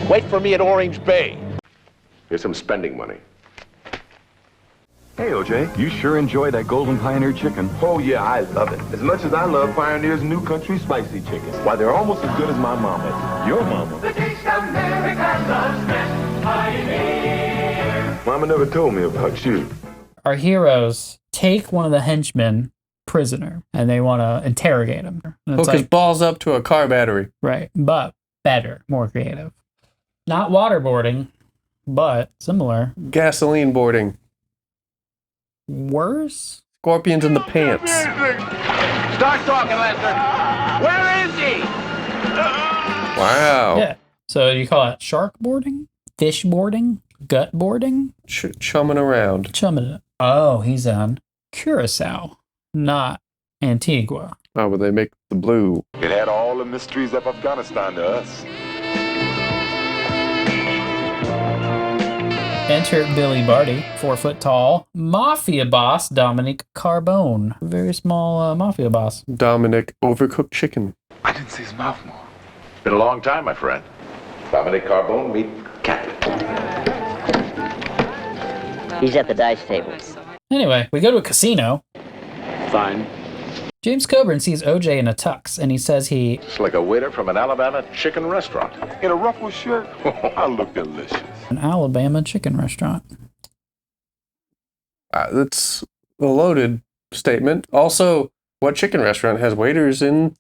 Wait for me at Orange Bay. Here's some spending money. Hey, OJ, you sure enjoy that Golden Pioneer chicken. Oh, yeah, I love it. As much as I love Pioneer's new country spicy chicken. Why, they're almost as good as my mama's. Your mama. The taste America loves best, Pioneer. Mama never told me about you. Our heroes take one of the henchmen prisoner, and they want to interrogate him. Hook his balls up to a car battery. Right, but better, more creative. Not waterboarding, but similar. Gasoline boarding. Worse? Scorpions in the pants. Start talking, Lester. Where is he? Wow. Yeah. So you call it shark boarding? Fish boarding? Gut boarding? Chumming around. Chumming it. Oh, he's on Curacao, not Antigua. Oh, but they make the blue. It had all the mysteries of Afghanistan to us. Enter Billy Barty, 4 foot tall, mafia boss Dominic Carbone. Very small mafia boss. Dominic Overcooked Chicken. I didn't see his mouth more. Been a long time, my friend. Dominic Carbone, meet Captain. He's at the dice table. Anyway, we go to a casino. Fine. James Coburn sees OJ in a tux, and he says he... It's like a waiter from an Alabama chicken restaurant. In a ruffled shirt? I look delicious. An Alabama chicken restaurant. That's a loaded statement. Also, what chicken restaurant has waiters in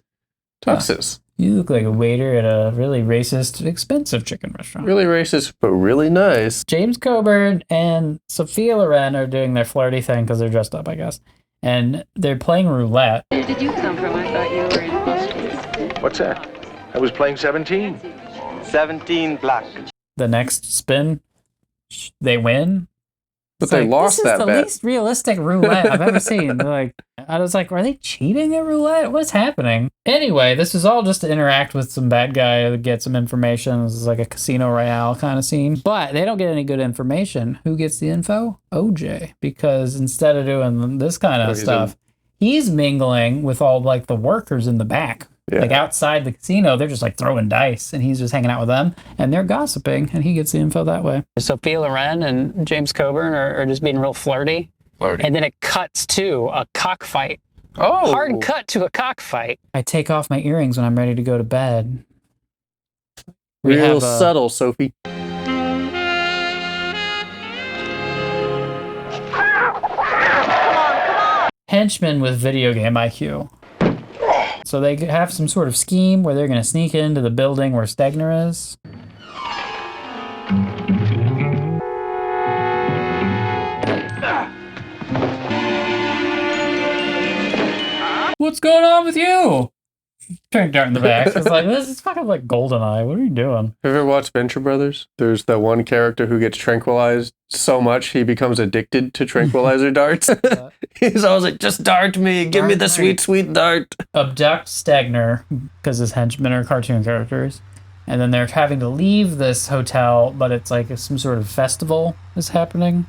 tuxes? You look like a waiter at a really racist, expensive chicken restaurant. Really racist, but really nice. James Coburn and Sophia Loren are doing their flirty thing because they're dressed up, I guess. and they're playing roulette. Where did you come from? I thought you were in Australia. What's that? I was playing 17. 17 black. The next spin, they win. But they lost that bet. This is the least realistic roulette I've ever seen. I was like, are they cheating at roulette? What's happening? Anyway, this is all just to interact with some bad guy to get some information. This is like a Casino Royale kind of scene. But they don't get any good information. Who gets the info? OJ. Because instead of doing this kind of stuff, he's mingling with all like the workers in the back. Yeah. Like outside the casino, they're just like throwing dice, and he's just hanging out with them, and they're gossiping, and he gets the info that way. Sophia Loren and James Coburn are just being real flirty. And then it cuts to a cockfight. Oh! Hard cut to a cockfight. I take off my earrings when I'm ready to go to bed. Real subtle, Sophie. Henchmen with video game IQ. So they have some sort of scheme where they're going to sneak into the building where Stegner is. What's going on with you? Turn Dart in the back. It's like, this is fucking like GoldenEye. What are you doing? Have you ever watched Venture Brothers? There's that one character who gets tranquilized so much he becomes addicted to tranquilizer darts. He's always like, just dart me. Give me the sweet, sweet dart. Abduct Stegner, because his henchmen are cartoon characters. And then they're having to leave this hotel, but it's like some sort of festival is happening.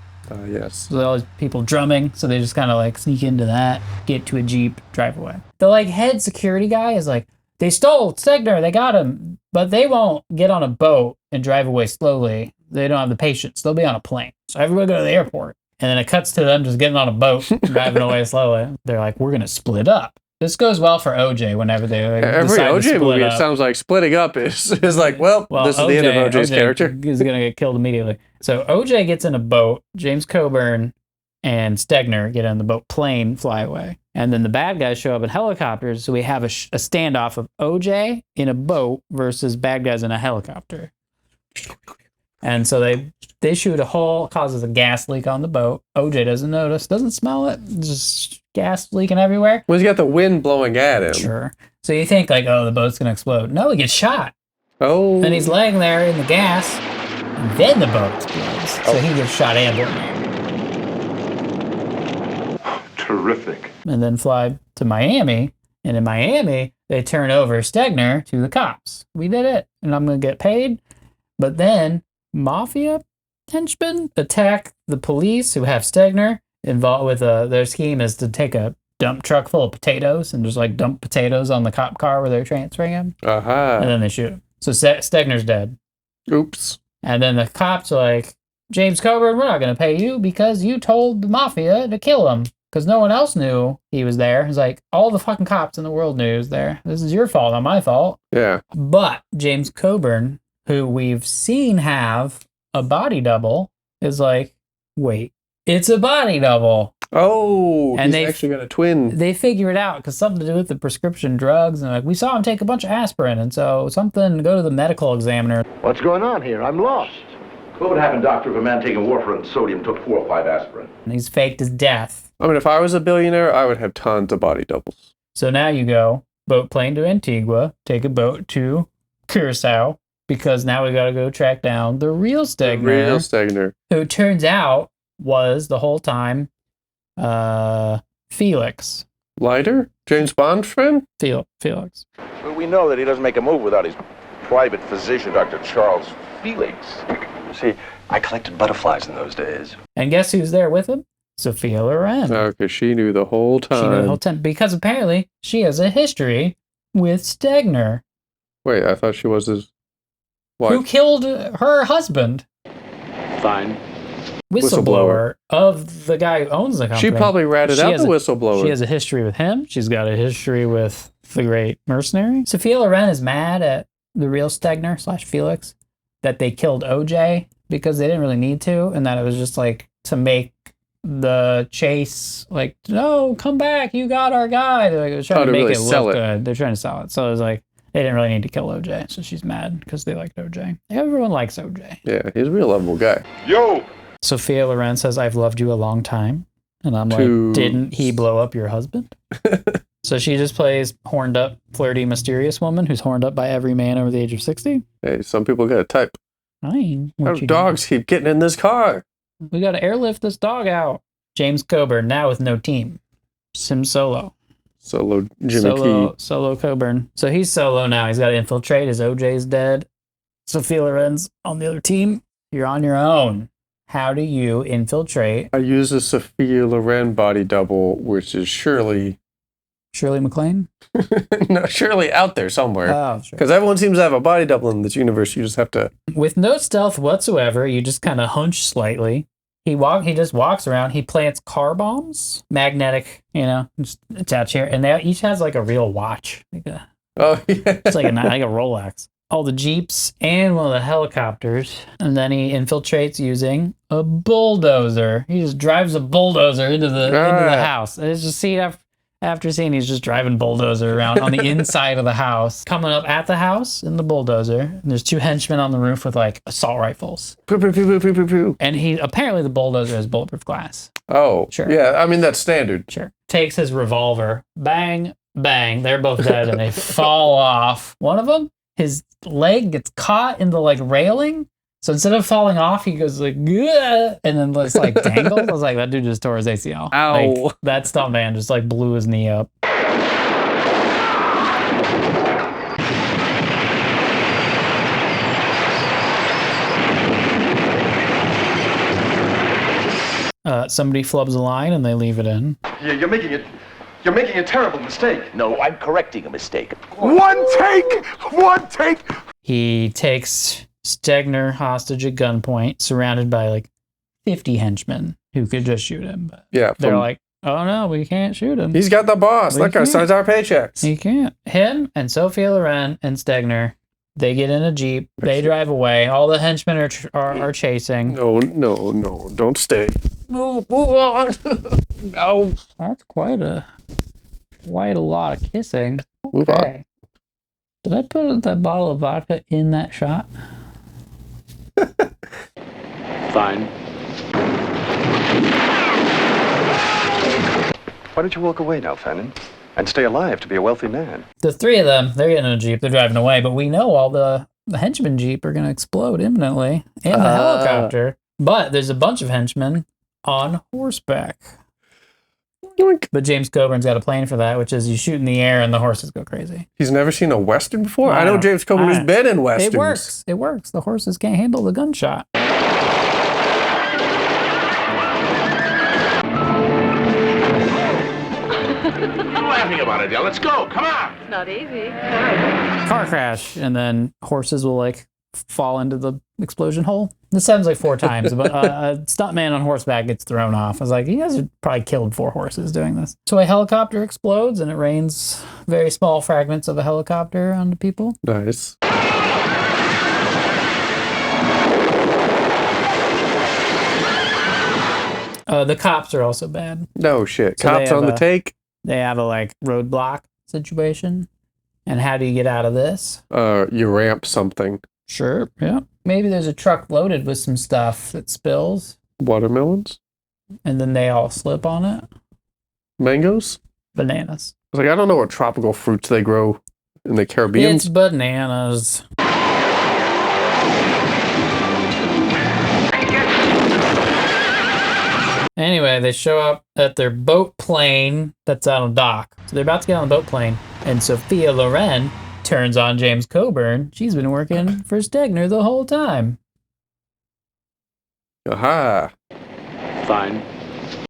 Yes. So all these people drumming, so they just kind of like sneak into that, get to a Jeep, drive away. The like head security guy is like, they stole Stegner, they got him, but they won't get on a boat and drive away slowly. They don't have the patience. They'll be on a plane. So everybody go to the airport. And then it cuts to them just getting on a boat, driving away slowly. They're like, we're going to split up. This goes well for OJ whenever they every OJ movie, it sounds like splitting up is like, well, this is the end of OJ's character. He's going to get killed immediately. So OJ gets in a boat, James Coburn and Stegner get in the boat, plane, fly away. And then the bad guys show up in helicopters, so we have a standoff of OJ in a boat versus bad guys in a helicopter. And so they shoot a hole, causes a gas leak on the boat. OJ doesn't notice, doesn't smell it, just gas leaking everywhere. Well, he's got the wind blowing at him. Sure. So you think like, oh, the boat's going to explode. No, he gets shot. Oh. And he's laying there in the gas, and then the boat explodes. So he gets shot and Terrific. And then fly to Miami. And in Miami, they turn over Stegner to the cops. We did it, and I'm going to get paid. But then mafia henchmen attack the police who have Stegner involved with their scheme is to take a dump truck full of potatoes and just like dump potatoes on the cop car where they're transferring him. And then they shoot him. So Stegner's dead. Oops. And then the cops are like, James Coburn, we're not going to pay you because you told the mafia to kill him. Because no one else knew he was there. It's like, all the fucking cops in the world knew he was there. This is your fault, not my fault. Yeah. But James Coburn, who we've seen have a body double, is like, wait, it's a body double. Oh, and he's actually got a twin. They figure it out because something to do with the prescription drugs. And like, we saw him take a bunch of aspirin. And so something to go to the medical examiner. What's going on here? I'm lost. What would happen, doctor, if a man taking warfarin and sodium took 4 or 5 aspirin? And he's faked his death. I mean, if I was a billionaire, I would have tons of body doubles. So now you go boat plane to Antigua, take a boat to Curacao, because now we got to go track down the real Stegner. The real Stegner. Who turns out was the whole time Felix. Leiter? James Bond friend? Felix. Well, we know that he doesn't make a move without his private physician, Dr. Charles Felix. See, I collected butterflies in those days. And guess who's there with him? Sophia Loren. Oh, because she knew the whole time. She knew the whole time. Because apparently she has a history with Stegner. Wait, I thought she was his wife. Who killed her husband. Fine. Whistleblower of the guy who owns the company. She probably ratted out the whistleblower. She has a history with him. She's got a history with the great mercenary. Sophia Loren is mad at the real Stegner / Felix that they killed OJ because they didn't really need to, and that it was just like to make the chase like, no, come back, you got our guy. They're like, trying to make it look good. They're trying to sell it. So it was like, they didn't really need to kill OJ. So she's mad because they liked OJ. Everyone likes OJ. Yeah, he's a real lovable guy. Yo! Sophia Loren says, I've loved you a long time. And I'm like, didn't he blow up your husband? So she just plays horned up, flirty, mysterious woman who's horned up by every man over the age of 60. Hey, some people got a type. Those dogs keep getting in this car. We got to airlift this dog out. James Coburn, now with no team. Sim solo. Solo Jimmy Key. Solo Coburn. So he's solo now. He's got to infiltrate. His OJ's dead. Sophia Loren's on the other team. You're on your own. How do you infiltrate? I use a Sophia Loren body double, which is Shirley MacLaine? No, Shirley out there somewhere. Oh, sure. Because everyone seems to have a body double in this universe. You just have to... With no stealth whatsoever, you just kind of hunch slightly. He just walks around. He plants car bombs, magnetic, just attach here. And they each has like a real watch. It's like a Rolex. All the Jeeps and one of the helicopters. And then he infiltrates using a bulldozer. He just drives a bulldozer into the house. And it's just scene after scene, he's just driving bulldozer around on the inside of the house. Coming up at the house in the bulldozer. And there's 2 henchmen on the roof with like assault rifles. And apparently the bulldozer has bulletproof glass. Oh, sure. Yeah, I mean, that's standard. Sure. Takes his revolver. Bang, bang. They're both dead and they fall off. One of them, his leg gets caught in the like railing. So instead of falling off, he goes like, "Gah!" And then it's like dangled. I was like, that dude just tore his ACL. Ow. Like, that stuntman just like blew his knee up. Somebody flubs a line and they leave it in. Yeah, you're making a terrible mistake. No, I'm correcting a mistake. One take! He takes Stegner hostage at gunpoint, surrounded by like 50 henchmen who could just shoot him. But they're like, oh no, we can't shoot him. He's got the boss. That guy signs our paychecks. He can't. Him and Sophia Loren and Stegner, they get in a Jeep. They drive away. All the henchmen are chasing. No, don't stay. Move on. No. That's quite a lot of kissing. Move on. Did I put that bottle of vodka in that shot? Fine. Why don't you walk away now, Fannin? And stay alive to be a wealthy man. The 3 of them, they're getting in a Jeep. They're driving away. But we know all the henchmen Jeep are going to explode imminently. And the helicopter. But there's a bunch of henchmen on horseback. But James Coburn's got a plan for that, which is you shoot in the air and the horses go crazy. He's never seen a Western before? I know James Coburn has been in Westerns. It works. The horses can't handle the gunshot. You're laughing about it, Dale. Let's go. Come on. It's not easy. Car crash, and then horses will like fall into the explosion hole. This happens like 4 times, but a stuntman on horseback gets thrown off. I was like, you guys have probably killed 4 horses doing this. So a helicopter explodes, and it rains very small fragments of a helicopter onto people. Nice. The cops are also bad. No shit. So cops on the take? They have a like roadblock situation. And how do you get out of this? You ramp something. Sure, yeah. Maybe there's a truck loaded with some stuff that spills. Watermelons? And then they all slip on it. Mangoes? Bananas. I was like, I don't know what tropical fruits they grow in the Caribbean. It's bananas. Anyway, they show up at their boat plane that's on a dock. So they're about to get on the boat plane. And Sophia Loren turns on James Coburn. She's been working for Stegner the whole time. Aha. Fine.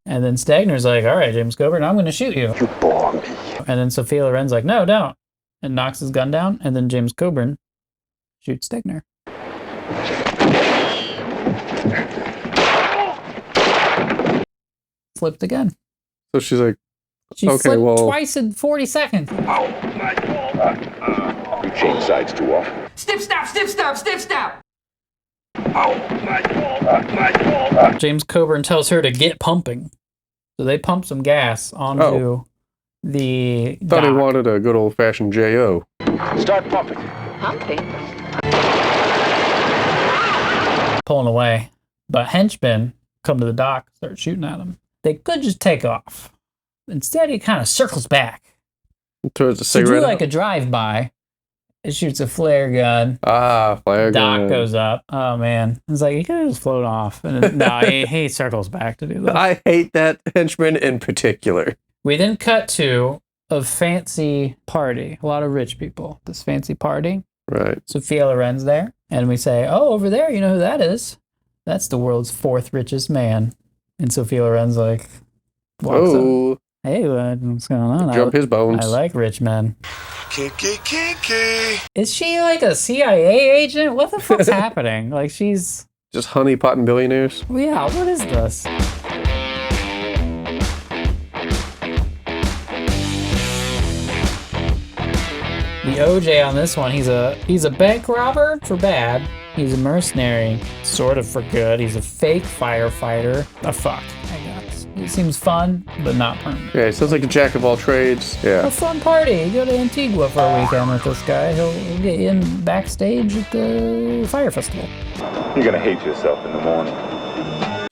And then Stegner's like, all right, James Coburn, I'm going to shoot you. You bore me. And then Sophia Loren's like, no, don't. And knocks his gun down. And then James Coburn shoots Stegner. Flipped again. So she's like, she flipped twice in 40 seconds. You change sides too often. Snip, snap, snip, snap, snip, snap. James Coburn tells her to get pumping. So they pump some gas onto the Thought he dock. wanted a good old-fashioned J.O. Start pumping. Pumping? Pulling away. But henchmen come to the dock, start shooting at him. they could just take off. Instead, he kind of circles back. Throws a So cigarette do like out. a drive-by. It shoots a flare gun. Flare gun. Doc goes up. Oh, man. It's like, he could just float off. And then, no, he circles back to do that. I hate that henchman in particular. We then cut to a fancy party. A lot of rich people. This fancy party. Right. Sophia Loren's there. And we say, oh, over there, you know who that is? That's the world's 4th richest man. And Sophia Loren's like, walks up. Hey, what's going on? Jump his bones. I like rich men. Kinky. Is she like a CIA agent? What the fuck's happening? Like she's... Just honeypotting billionaires? Yeah, what is this? The OJ on this one, he's a bank robber for bad. He's a mercenary, sort of for good. He's a fake firefighter. A fuck, I guess. It seems fun, but not permanent. Yeah, he sounds like a jack of all trades. Yeah. A fun party. You go to Antigua for a weekend with this guy. He'll get you in backstage at the fire festival. You're gonna hate yourself in the morning.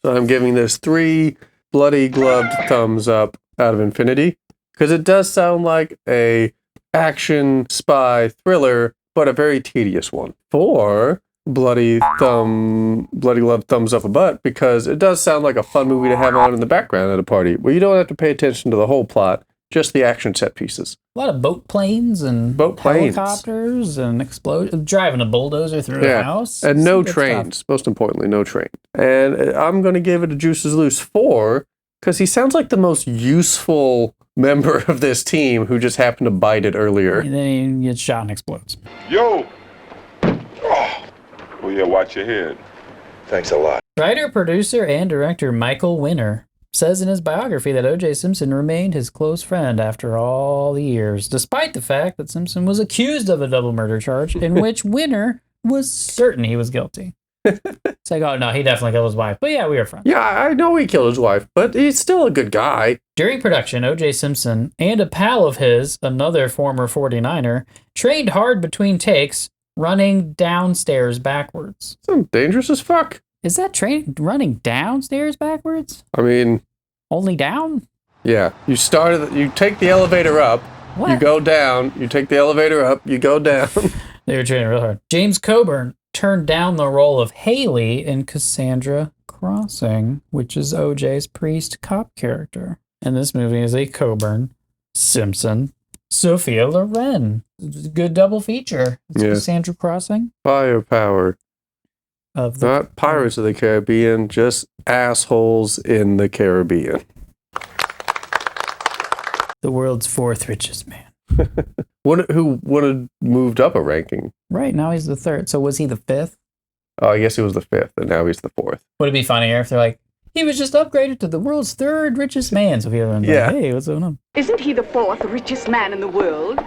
So I'm giving this 3 bloody gloved thumbs up out of infinity because it does sound like a action spy thriller, but a very tedious one. 4 bloody glove thumbs up a butt because it does sound like a fun movie to have on in the background at a party where you don't have to pay attention to the whole plot, just the action set pieces. A lot of boat planes and helicopters and driving a bulldozer through a house. And no Good trains, stuff. most importantly, no train. And I'm going to give it a Juices Loose 4 because he sounds like the most useful member of this team who just happened to bite it earlier. And then he gets shot and explodes. Yo! Oh, yeah, watch your head. Thanks a lot. Writer, producer, and director Michael Winner says in his biography that O.J. Simpson remained his close friend after all the years, despite the fact that Simpson was accused of a double murder charge in which Winner was certain he was guilty. It's like, oh no, he definitely killed his wife. But yeah, we were friends. Yeah, I know he killed his wife, but he's still a good guy. During production, O.J. Simpson and a pal of his, another former 49er, trained hard between takes, running downstairs backwards. Sounds dangerous as fuck. Is that running downstairs backwards? I mean... Only down? Yeah. You take the elevator up, What? you go down, you take the elevator up, you go down. They were training real hard. James Coburn turned down the role of Haley in Cassandra Crossing, which is O.J.'s priest cop character. And this movie is a Coburn, Simpson, Sophia Loren. It's a good double feature. It's Cassandra Crossing. Firepower. Of Not Pirates of the Caribbean, just assholes in the Caribbean. The world's 4th richest man. Who would have moved up a ranking? Right, now he's the 3rd. So was he the 5th? Oh, I guess he was the 5th, and now he's the 4th. Would it be funnier if they're like, he was just upgraded to the world's 3rd richest man? So like, hey, what's going on? Isn't he the 4th richest man in the world?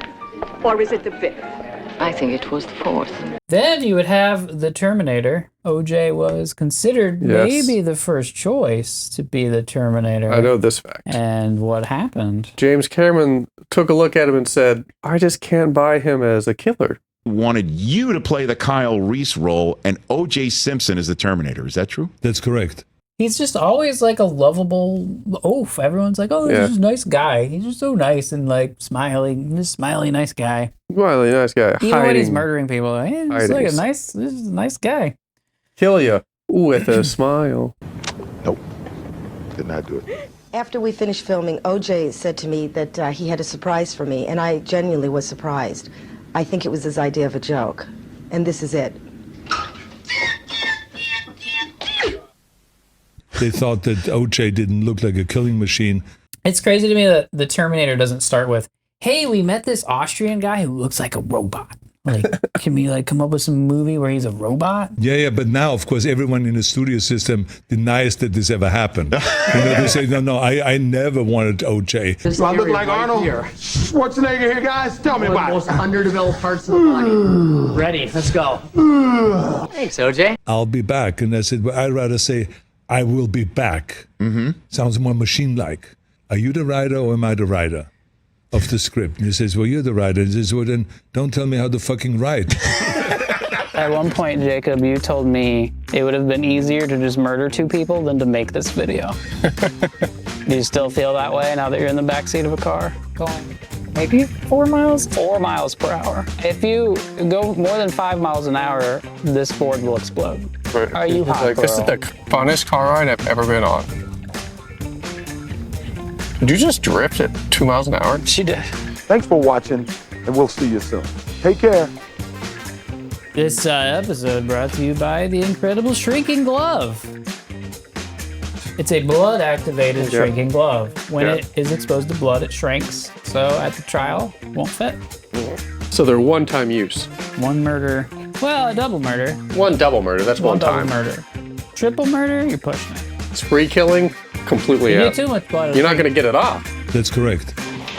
Or is it the 5th? I think it was the 4th. Then you would have the Terminator. O.J. was considered maybe the first choice to be the Terminator. I know this fact. And what happened? James Cameron took a look at him and said, I just can't buy him as a killer. Wanted you to play the Kyle Reese role and O.J. Simpson is the Terminator. Is that true? That's correct. He's just always like a lovable oaf. Everyone's like, oh, he's just a nice guy. He's just so nice and like smiling, just smiley, nice guy. Smiley, nice guy. Even when he's murdering people, hey, he's like this is a nice guy. Kill you with a smile. Nope. Did not do it. After we finished filming, O.J. said to me that he had a surprise for me, and I genuinely was surprised. I think it was his idea of a joke, and this is it. They thought that O.J. didn't look like a killing machine. It's crazy to me that the Terminator doesn't start with, hey, we met this Austrian guy who looks like a robot. Like, can we like come up with some movie where he's a robot? Yeah, but now, of course, everyone in the studio system denies that this ever happened. They say, no, I never wanted O.J. Do I look like Arnold? Schwarzenegger here, guys? Tell me about it. Most underdeveloped parts of the body. Ready, let's go. Thanks, O.J. I'll be back. And I said, well, I'd rather say, I will be back. Mm-hmm. Sounds more machine-like. Are you the writer or am I the writer of the script? And he says, well, you're the writer. He says, well, then don't tell me how to fucking write. At one point, Jacob, you told me it would have been easier to just murder 2 people than to make this video. Do you still feel that way now that you're in the backseat of a car? Going maybe 4 miles? 4 miles per hour. If you go more than 5 miles an hour, this Ford will explode. Right. Are you hot, This is the funnest car ride I've ever been on. Did you just drift at 2 miles an hour? She did. Thanks for watching, and we'll see you soon. Take care. This episode brought to you by the incredible shrinking glove. It's a blood-activated shrinking glove. When it is exposed to blood, it shrinks. So at the trial, it won't fit. So they're one-time use. One murder. Well, a double murder. One double murder, that's one time. Double murder. Triple murder, you're pushing it. Spree killing, completely You out. get too much blood. You're not going to get it off. That's correct.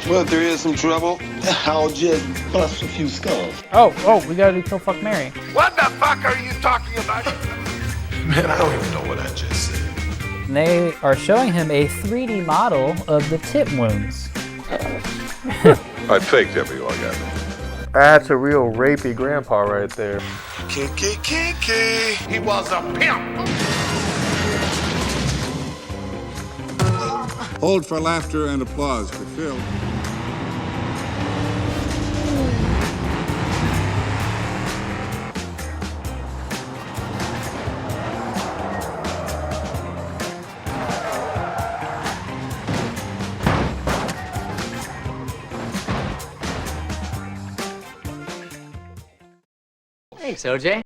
Well, if there is some trouble, I'll just bust a few skulls. Oh, we gotta do Kill Fuck Mary. What the fuck are you talking about? Man, I don't even know what I just said. And they are showing him a 3D model of the tip wounds. I faked every orgasm. That's a real rapey grandpa right there. Kinky. He was a pimp. Hold for laughter and applause for Phil. Thanks, OJ.